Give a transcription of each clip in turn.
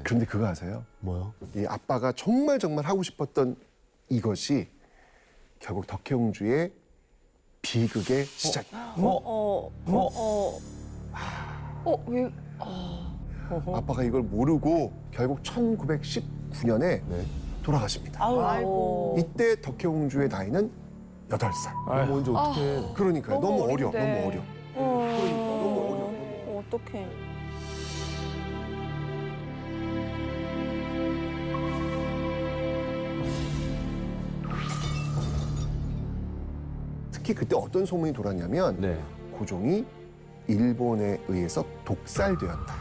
그런데 그거 아세요? 뭐요? 이 아빠가 정말 정말 하고 싶었던 이것이 결국 덕혜옹주의 비극의 시작입니다. 왜? 아빠가 이걸 모르고 결국 1919년에 돌아가십니다. 아이고. 이때 덕혜옹주의 나이는 8살. 먼저 어떻게? 그러니까요. 너무 어려. 어린데. 너무 어려. 너무 어려. 어떡해. 특히 그때 어떤 소문이 돌았냐면 네. 고종이 일본에 의해서 독살되었다.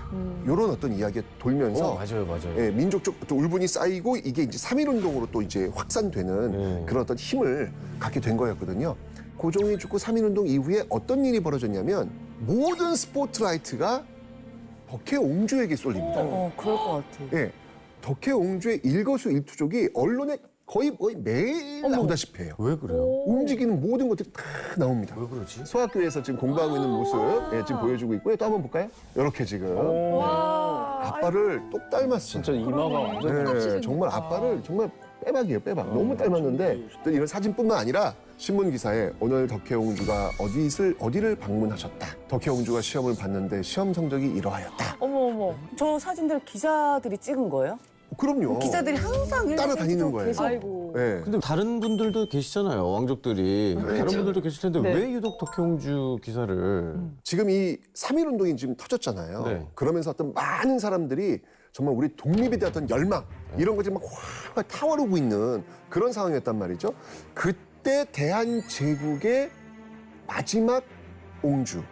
이런 어떤 이야기가 돌면서 맞아요. 예, 민족적 또 울분이 쌓이고 이게 이제 3.1운동으로 또 이제 확산되는 그런 어떤 힘을 갖게 된 거였거든요. 고종이 죽고 3.1운동 이후에 어떤 일이 벌어졌냐면 모든 스포트라이트가 덕혜옹주에게 쏠립니다. 그럴 것 같아. 예, 덕혜옹주의 일거수일투족이 언론에 거의 매일 나오다시피 해요. 왜 그래요? 움직이는 모든 것들이 다 나옵니다. 왜 그러지? 소학교에서 지금 공부하고 있는 모습 지금 보여주고 있고요. 또 한번 볼까요? 이렇게 지금 아빠를 똑 닮았어요. 진짜 이마가 완전 네, 정말 아빠를 정말 빼박이에요, 빼박. 너무 닮았는데 또 이런 사진뿐만 아니라 신문 기사에 오늘 덕혜옹주가 어디를 방문하셨다. 덕혜옹주가 시험을 봤는데 시험 성적이 이러하였다. 어머. 저 사진들 기자들이 찍은 거예요? 그럼요. 기자들이 항상 따라다니는 거예요. 계속. 아이고. 네. 근데 다른 분들도 계시잖아요, 왕족들이. 다른 분들도 계실 텐데 네. 왜 유독 덕혜옹주 기사를? 지금 이 3.1운동이 지금 터졌잖아요. 네. 그러면서 어떤 많은 사람들이 정말 우리 독립에 대한 어떤 열망 이런 것들이 막 확 타오르고 있는 그런 상황이었단 말이죠. 그때 대한제국의 마지막 옹주,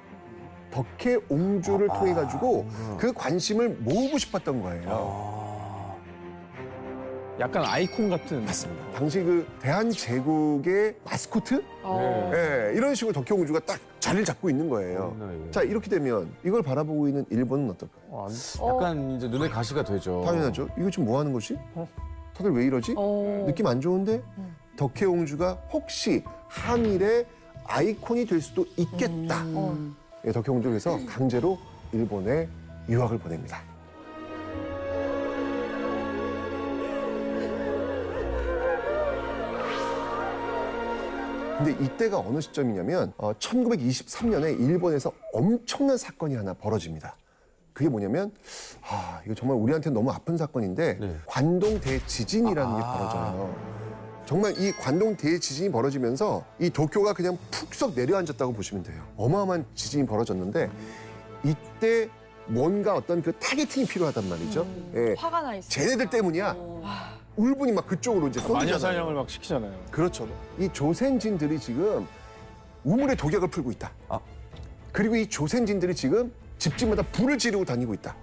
덕혜옹주를 통해 가지고 그 관심을 모으고 싶었던 거예요. 약간 아이콘 같은. 맞습니다. 당시 그 대한제국의 마스코트? 어. 예, 이런 식으로 덕혜옹주가 딱 자리를 잡고 있는 거예요. 자, 이렇게 되면 이걸 바라보고 있는 일본은 어떨까요? 약간 이제 눈에 가시가 되죠. 당연하죠. 이거 지금 뭐 하는 거지? 다들 왜 이러지? 느낌 안 좋은데? 덕혜옹주가 혹시 한일의 아이콘이 될 수도 있겠다. 예, 덕혜옹주에서 강제로 일본에 유학을 보냅니다. 근데 이때가 어느 시점이냐면 1923년에 일본에서 엄청난 사건이 하나 벌어집니다. 그게 뭐냐면 이거 정말 우리한테는 너무 아픈 사건인데 네. 관동 대지진이라는 게 벌어져요. 정말 이 관동 대지진이 벌어지면서 이 도쿄가 그냥 푹썩 내려앉았다고 보시면 돼요. 어마어마한 지진이 벌어졌는데 이때 뭔가 어떤 그 타겟팅이 필요하단 말이죠. 예. 화가 나 있어. 쟤네들 때문이야. 울분이 막 그쪽으로 이제 마녀 쏟아지잖아요. 사냥을 막 시키잖아요. 그렇죠. 이 조센진들이 지금 우물의 독약을 풀고 있다. 그리고 이 조센진들이 지금 집집마다 불을 지르고 다니고 있다.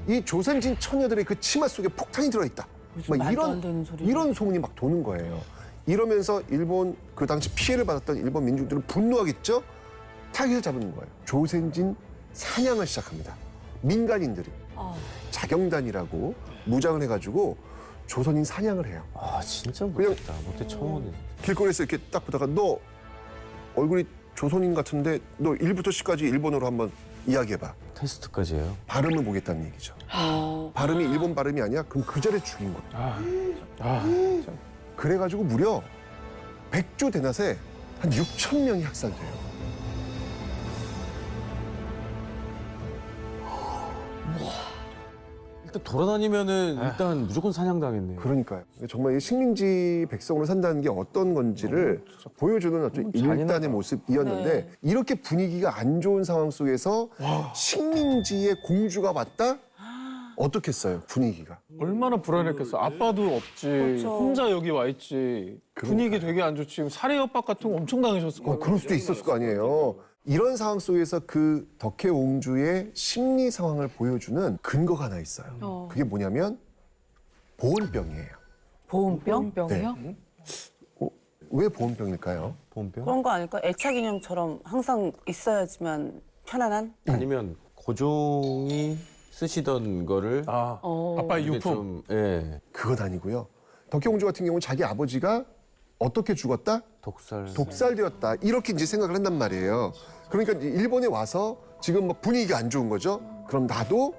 이 조센진 처녀들의 그 치마 속에 폭탄이 들어있다. 막 말도 안 되는 소리. 이런 소문이 막 도는 거예요. 이러면서 일본 그 당시 피해를 받았던 일본 민중들은 분노하겠죠. 타깃을 잡는 거예요. 조센진 사냥을 시작합니다. 민간인들이 자경단이라고 무장을 해가지고 조선인 사냥을 해요. 진짜 그냥- 못했다. 못해 처음 오네. 길거리에서 이렇게 딱 보다가 너 얼굴이 조선인 같은데 너 1부터 10까지 일본어로 한번 이야기해봐. 테스트까지 해요. 발음을 보겠다는 얘기죠. 발음이 일본 발음이 아니야? 그럼 그 자리에 죽인 거야. 진짜. 그래가지고 무려 백주 대낮에 한 6천 명이 학살돼요. 일단 돌아다니면은 일단 무조건 사냥당했네요. 그러니까요. 정말 이 식민지 백성으로 산다는 게 어떤 건지를 보여주는 어떤 일단의 모습이었는데 네. 이렇게 분위기가 안 좋은 상황 속에서 식민지의 공주가 왔다? 어떻겠어요, 분위기가? 얼마나 불안했겠어. 아빠도 없지. 그렇죠. 혼자 여기 와 있지. 분위기 되게 안 좋지. 지금 살해 협박 같은 거 엄청 당하셨을 거예요. 그럴 수도 있었을 거 아니에요. 이런 상황 속에서 그 덕혜옹주의 심리 상황을 보여주는 근거가 하나 있어요. 그게 뭐냐면 보온병이에요. 보온병? 병이요? 왜 보온병일까요? 본병? 그런 거 아닐까? 애착 인형처럼 항상 있어야지만 편안한? 아니면 고종이 쓰시던 거를 아빠의 이게 유품. 좀, 예, 그건 아니고요. 덕혜옹주 같은 경우는 자기 아버지가 어떻게 죽었다? 독살되었다. 이렇게 이제 생각을 한단 말이에요. 그러니까 이제 일본에 와서 지금 막 분위기가 안 좋은 거죠. 그럼 나도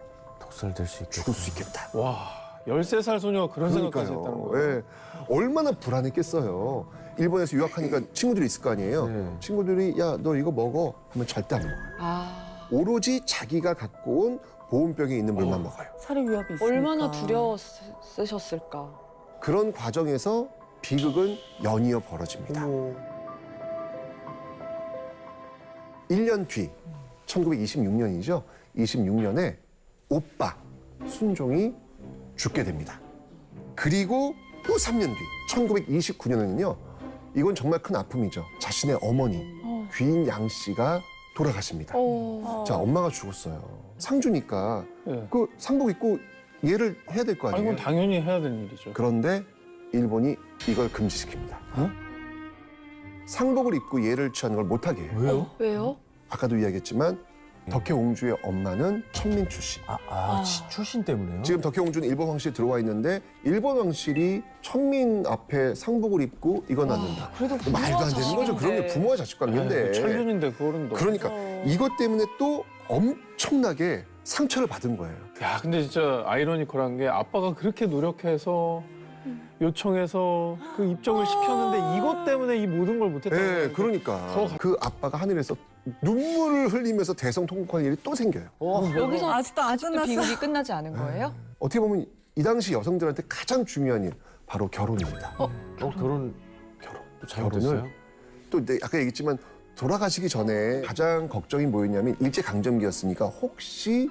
독살될 수 있겠다. 죽을 수 있겠다. 와, 13살 소녀가 그런 생각까지 했다는 거예요. 예. 얼마나 불안했겠어요. 일본에서 유학하니까 친구들이 있을 거 아니에요. 네. 친구들이 야, 너 이거 먹어. 하면 절대 안 먹어요. 아, 오로지 자기가 갖고 온 보온병에 있는 물만 먹어요. 살해 위협이 있으니까. 얼마나 두려웠으셨을까. 그런 과정에서 비극은 연이어 벌어집니다. 어머. 1년 뒤 1926년이죠. 26년에 오빠 순종이 죽게 됩니다. 그리고 또 3년 뒤 1929년에는요. 이건 정말 큰 아픔이죠. 자신의 어머니 귀인 양 씨가 돌아가십니다. 자, 엄마가 죽었어요. 상주니까 예. 그 상복 입고 예를 해야 될 거 아니, 아니에요. 그건 당연히 해야 되는 일이죠. 그런데 일본이 이걸 금지시킵니다. 어? 상복을 입고 예를 취하는 걸 못하게 해요. 왜요? 왜요? 아까도 이야기했지만 덕혜옹주의 엄마는 천민 출신. 출신 때문에요? 지금 덕혜옹주는 일본 황실에 들어와 있는데 일본 황실이 천민 앞에 상복을 입고 이건 않는다. 그래도 말도 안 되는 거죠. 그런 게 부모와 자식 관계인데. 천륜인데 그거는 또. 그러니까 이것 때문에 또 엄청나게 상처를 받은 거예요. 야, 근데 진짜 아이러니컬한 게 아빠가 그렇게 노력해서 요청해서 그 입적을 시켰는데 이것 때문에 이 모든 걸 못했다는 네, 거예요. 그러니까 더 그 아빠가 하늘에서 눈물을 흘리면서 대성통곡하는 일이 또 생겨요. 여기서 아직도 안 아직도 끝났어. 비극이 끝나지 않은 거예요? 어떻게 보면 이 당시 여성들한테 가장 중요한 일 바로 결혼입니다. 결혼 결혼. 또 잘못됐어요? 또 아까 얘기했지만 돌아가시기 전에 가장 걱정이 뭐였냐면 일제강점기였으니까 혹시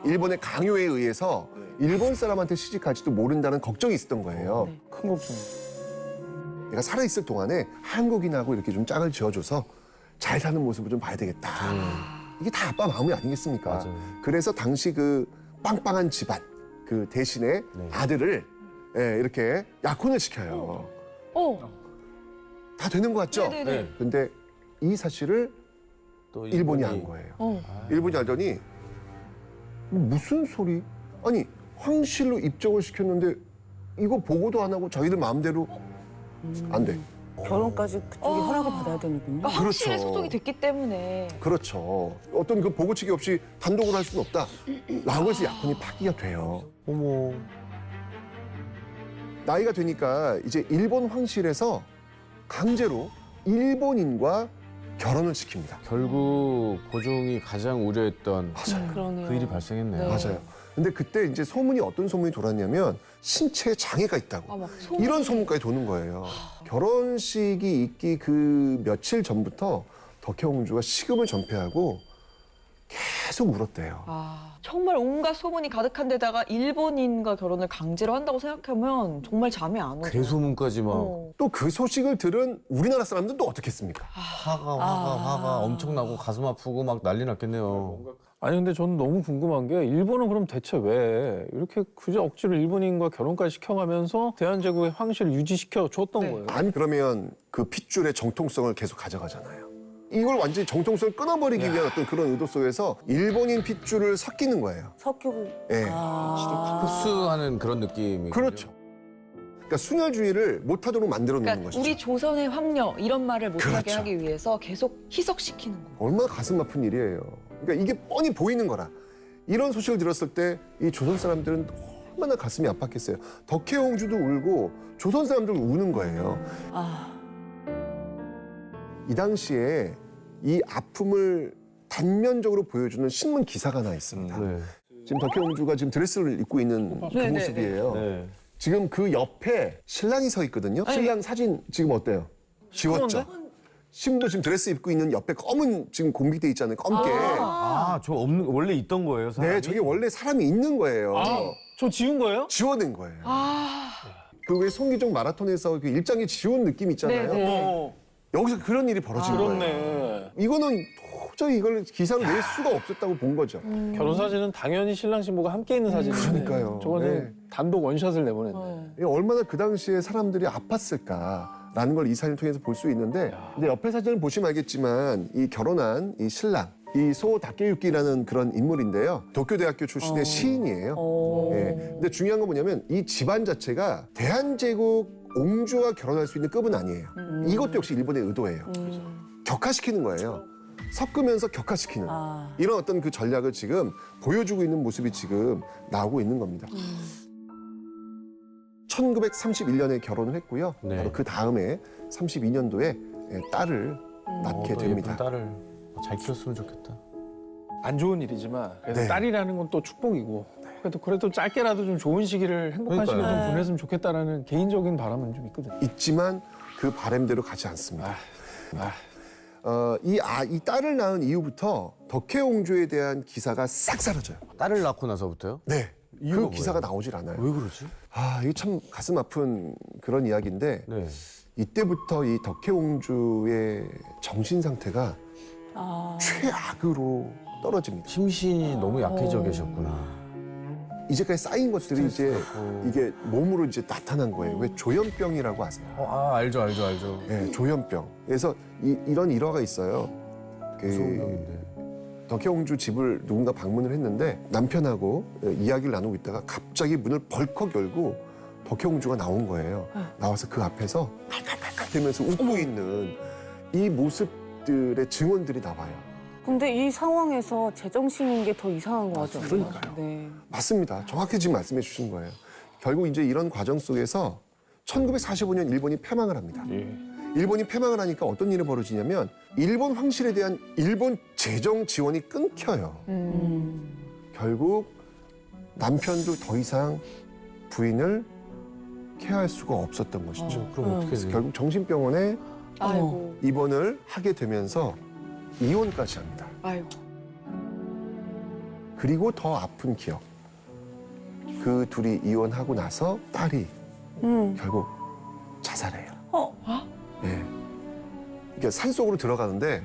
일본의 강요에 의해서 일본 사람한테 시집갈지도 모른다는 걱정이 있었던 거예요. 네. 큰 걱정. 내가 살아있을 동안에 한국인하고 이렇게 좀 짝을 지어줘서 잘 사는 모습을 좀 봐야 되겠다. 이게 다 아빠 마음이 아니겠습니까? 맞아요. 그래서 당시 그 빵빵한 집안 그 대신에 네. 아들을 이렇게 약혼을 시켜요. 다 되는 거 같죠? 네네네. 근데 이 사실을 또 일본이 안 거예요. 어. 일본이 알더니 무슨 소리? 아니 황실로 입적을 시켰는데 이거 보고도 안 하고 저희들 마음대로 안 돼. 결혼까지 그쪽이 허락을 받아야 되는군요. 그러니까 확실히 그렇죠. 소속이 됐기 때문에. 그렇죠. 어떤 그 보고치기 없이 단독으로 할 수는 없다. 라고 해서 약혼이 파기가 돼요. 어머. 나이가 되니까 이제 일본 황실에서 강제로 일본인과 결혼을 시킵니다. 결국 고종이 가장 우려했던 맞아요. 그러네요. 그 일이 발생했네요. 네. 맞아요. 근데 그때 이제 소문이 어떤 소문이 돌았냐면 신체에 장애가 있다고. 아, 막 이런 소문까지 도는 거예요. 결혼식이 있기 그 며칠 전부터 덕혜옹주가 식음을 전폐하고 계속 울었대요. 아, 정말 온갖 소문이 가득한 데다가 일본인과 결혼을 강제로 한다고 생각하면 정말 잠이 안 오죠. 대소문까지 막 또 그 소식을 들은 우리나라 사람들은 또 어떻겠습니까? 화가 엄청나고 가슴 아프고 막 난리 났겠네요. 아니 근데 저는 너무 궁금한 게 일본은 그럼 대체 왜 이렇게 그저 억지로 일본인과 결혼까지 시켜가면서 대한제국의 황실을 유지시켜 줬던 네. 거예요? 안 그러면 그 핏줄의 정통성을 계속 가져가잖아요. 이걸 완전히 정통성을 끊어버리기 위한 어떤 그런 의도 속에서 일본인 핏줄을 섞이는 거예요. 섞이고. 예. 흡수하는 그런 느낌이. 그렇죠. 그러니까 순혈주의를 못하도록 만들어 놓는 그러니까 것이죠. 우리 조선의 황녀 이런 말을 못하게 그렇죠. 하기 위해서 계속 희석시키는 거. 얼마나 가슴 아픈 일이에요. 그러니까 이게 뻔히 보이는 거라. 이런 소식을 들었을 때 이 조선 사람들은 얼마나 가슴이 아팠겠어요. 덕혜옹주도 울고 조선 사람들도 우는 거예요. 아, 이 당시에 이 아픔을 단면적으로 보여주는 신문 기사가 하나 있습니다. 네. 지금 덕혜옹주가 지금 드레스를 입고 있는 그 네, 네, 모습이에요. 네. 지금 그 옆에 신랑이 서 있거든요. 신랑 사진 지금 어때요? 지웠죠? 신부 지금 드레스 입고 있는 옆에 검은 지금 공비돼 있잖아요. 검게. 저 없는 원래 있던 거예요, 사람이? 네, 저게 원래 사람이 있는 거예요. 저 지운 거예요? 지워낸 거예요. 아, 그 왜 송기종 마라톤에서 그 일장에 지운 느낌 있잖아요. 네, 네. 어, 여기서 그런 일이 벌어진 거예요. 그렇네. 이거는 도저히 이걸 기사로 낼 수가 없었다고 본 거죠. 결혼 사진은 당연히 신랑 신부가 함께 있는 사진인데 그러니까요. 저거는 네. 단독 원샷을 내보냈네. 이게 얼마나 그 당시에 사람들이 아팠을까라는 걸 이 사진을 통해서 볼 수 있는데, 근데 옆에 사진을 보시면 알겠지만 이 결혼한 이 신랑, 이 소 다케유키라는 그런 인물인데요. 도쿄대학교 출신의 시인이에요. 예. 근데 중요한 건 뭐냐면 이 집안 자체가 대한제국 옹주와 결혼할 수 있는 급은 아니에요. 이것도 역시 일본의 의도예요. 격화시키는 거예요. 섞으면서 격화시키는 이런 어떤 그 전략을 지금 보여주고 있는 모습이 지금 나오고 있는 겁니다. 1931년에 결혼을 했고요. 네. 바로 그 다음에 32년도에 딸을 낳게 또 됩니다. 예쁜 딸을 잘 키웠으면 좋겠다. 안 좋은 일이지만 그래도 네. 딸이라는 건 또 축복이고 그래도 짧게라도 좀 좋은 시기를 행복한 시기를 그러니까요. 좀 보냈으면 좋겠다라는 개인적인 바람은 좀 있거든요. 있지만 그 바람대로 가지 않습니다. 아, 이 딸을 낳은 이후부터 덕혜옹주에 대한 기사가 싹 사라져요. 딸을 낳고 나서부터요? 네. 이유가 그 기사가 뭐예요? 나오질 않아요. 왜 그러지? 이게 참 가슴 아픈 그런 이야기인데 네. 이때부터 이 덕혜옹주의 정신 상태가 최악으로 떨어집니다. 심신이 너무 약해져 계셨구나. 이제까지 쌓인 것들이 이제 받고. 이게 몸으로 이제 나타난 거예요. 왜 조현병이라고 아세요? 알죠. 네, 조현병. 그래서 이런 일화가 있어요. 무서운 그 병인데. 덕혜옹주 집을 누군가 방문을 했는데 남편하고 이야기를 나누고 있다가 갑자기 문을 벌컥 열고 덕혜옹주가 나온 거예요. 나와서 그 앞에서 칼칼칼칼대면서 웃고 있는 이 모습들의 증언들이 나와요. 근데 이 상황에서 제정신인 게 더 이상한 것 같아요. 그러니까요. 네. 맞습니다. 정확히 지금 말씀해 주신 거예요. 결국 이제 이런 과정 속에서 1945년 일본이 패망을 합니다. 예. 일본이 패망을 하니까 어떤 일이 벌어지냐면 일본 황실에 대한 일본 재정 지원이 끊겨요. 결국 남편도 더 이상 부인을 케어할 수가 없었던 것이죠. 그럼 어떻게 그래서 돼요? 결국 정신병원에 아이고. 입원을 하게 되면서 이혼까지 합니다. 아이고. 그리고 더 아픈 기억. 그 둘이 이혼하고 나서 딸이 결국 자살해요. 네. 이게 산속으로 들어가는데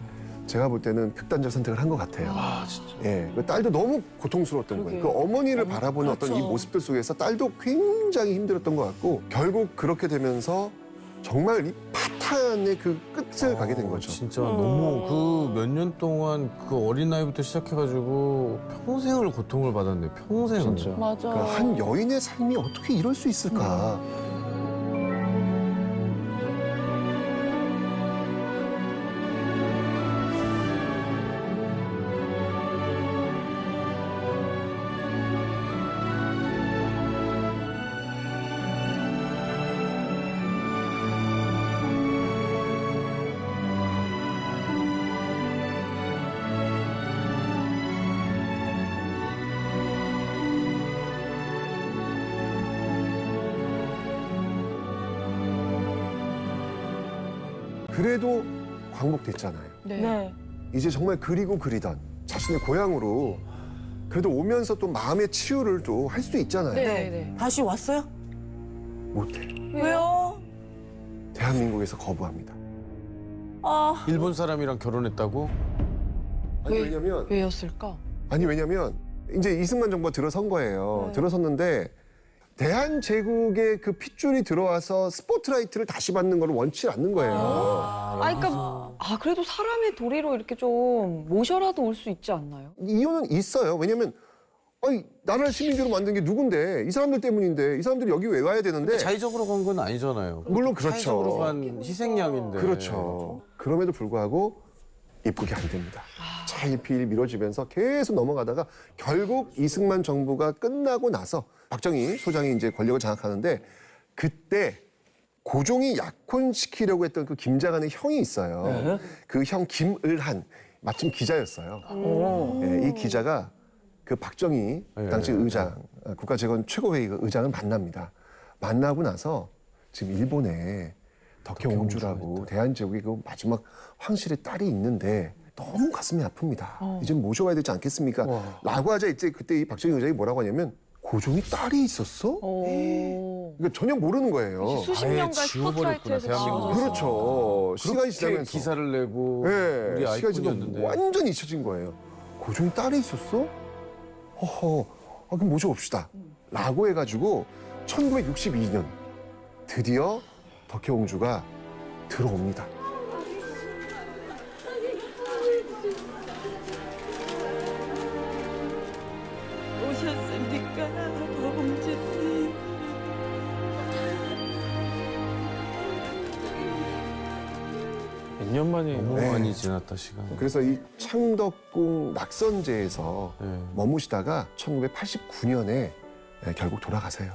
제가 볼 때는 극단적 선택을 한 것 같아요. 진짜. 예, 그 딸도 너무 고통스러웠던 거예요. 그 어머니를 바라보는 어떤 이 모습들 속에서 딸도 굉장히 힘들었던 것 같고 결국 그렇게 되면서 정말 이 파탄의 그 끝을 가게 된 거죠. 진짜 너무 그 몇 년 동안 그 어린 나이부터 시작해가지고 평생을 고통을 받았네. 평생. 진짜. 맞아. 그러니까 한 여인의 삶이 어떻게 이럴 수 있을까? 그래도 광복됐잖아요. 네. 네. 이제 정말 그리고 그리던 자신의 고향으로 그래도 오면서 또 마음의 치유를 또 할 수 있잖아요. 네. 다시 왔어요? 못해. 왜요? 대한민국에서 거부합니다. 일본 사람이랑 결혼했다고? 아니 왜냐면 왜였을까? 왜냐면 이제 이승만 정부가 들어선 거예요. 들어섰는데 대한제국의 그 핏줄이 들어와서 스포트라이트를 다시 받는 걸 원치 않는 거예요. 그러니까 그래도 사람의 도리로 이렇게 좀 모셔라도 올 수 있지 않나요? 이유는 있어요. 왜냐면 나라를 시민대로 만든 게 누군데 이 사람들 때문인데 이 사람들이 여기 왜 와야 되는데 자의적으로 간 건 아니잖아요. 물론 그렇죠. 자의적으로 간 희생양인데. 그렇죠. 그럼에도 불구하고 입국이 안 됩니다. 차일피일 미뤄지면서 계속 넘어가다가 결국 이승만 정부가 끝나고 나서 박정희 소장이 이제 권력을 장악하는데 그때 고종이 약혼시키려고 했던 그 김장한의 형이 있어요. 그 형 김을한 마침 기자였어요. 이 기자가 그 박정희 당시 의장 국가재건 최고회의 의장을 만납니다. 만나고 나서 지금 일본에 덕혜옹주라고 대한제국의 그 마지막 황실의 딸이 있는데 너무 가슴이 아픕니다. 이제 모셔와야 되지 않겠습니까? 라고 하자 이제 그때 이 박정희 의장이 뭐라고 하냐면 고종이 딸이 있었어? 그러니까 전혀 모르는 거예요. 수십 아예 년간 지워버렸구나, 스포트라이트에서 대한민국에서. 그렇죠. 시간이 그렇게 지나면서 기사를 내고 네, 우리 시간이 지나면서 아이콘이었는데. 완전히 잊혀진 거예요. 고종이 딸이 있었어? 허허, 그럼 모셔봅시다. 라고 해가지고 1962년 드디어 덕혜옹주가 들어옵니다. 오셨습니까, 공주님? 2년 만에 너무 네. 많이 지났다 시간. 그래서 이 창덕궁 낙선제에서 네. 머무시다가 1989년에 결국 돌아가세요.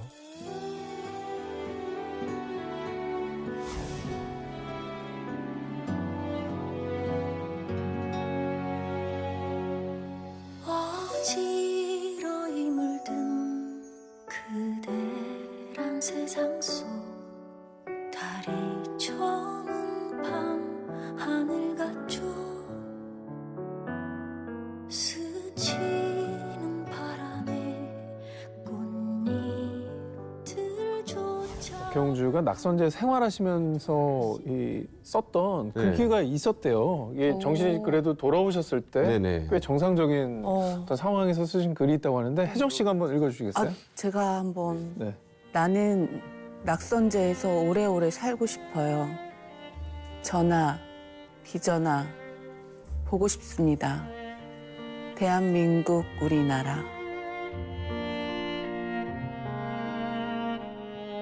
어지러이 물든 그대란 세상 속 달이 저문 밤 하늘 같죠. 스치는 바람에 꽃잎들조차 박형주가 낙선제 생활하시면서 썼던 네. 글귀가 있었대요. 이게 정신이 그래도 돌아오셨을 때 네네. 꽤 정상적인 어. 어떤 상황에서 쓰신 글이 있다고 하는데 혜정 씨가 한번 읽어주시겠어요? 아, 제가 한번 네. 나는 낙선제에서 오래오래 살고 싶어요. 전하, 비전하, 보고 싶습니다. 대한민국 우리나라.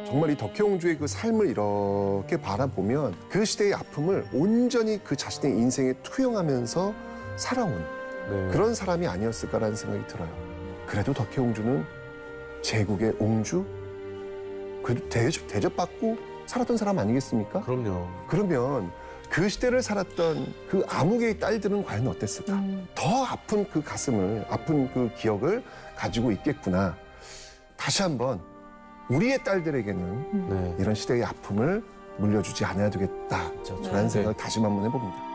정말 이 덕혜옹주의 그 삶을 이렇게 바라보면 그 시대의 아픔을 온전히 그 자신의 인생에 투영하면서 살아온 네. 그런 사람이 아니었을까라는 생각이 들어요. 그래도 덕혜옹주는 제국의 옹주? 그래도 대접받고 살았던 사람 아니겠습니까? 그럼요. 그러면 그 시대를 살았던 그 암흑의 딸들은 과연 어땠을까? 더 아픈 그 가슴을, 아픈 그 기억을 가지고 있겠구나. 다시 한번 우리의 딸들에게는 네. 이런 시대의 아픔을 물려주지 않아야 되겠다라는 네. 생각을 다시 한번 해봅니다.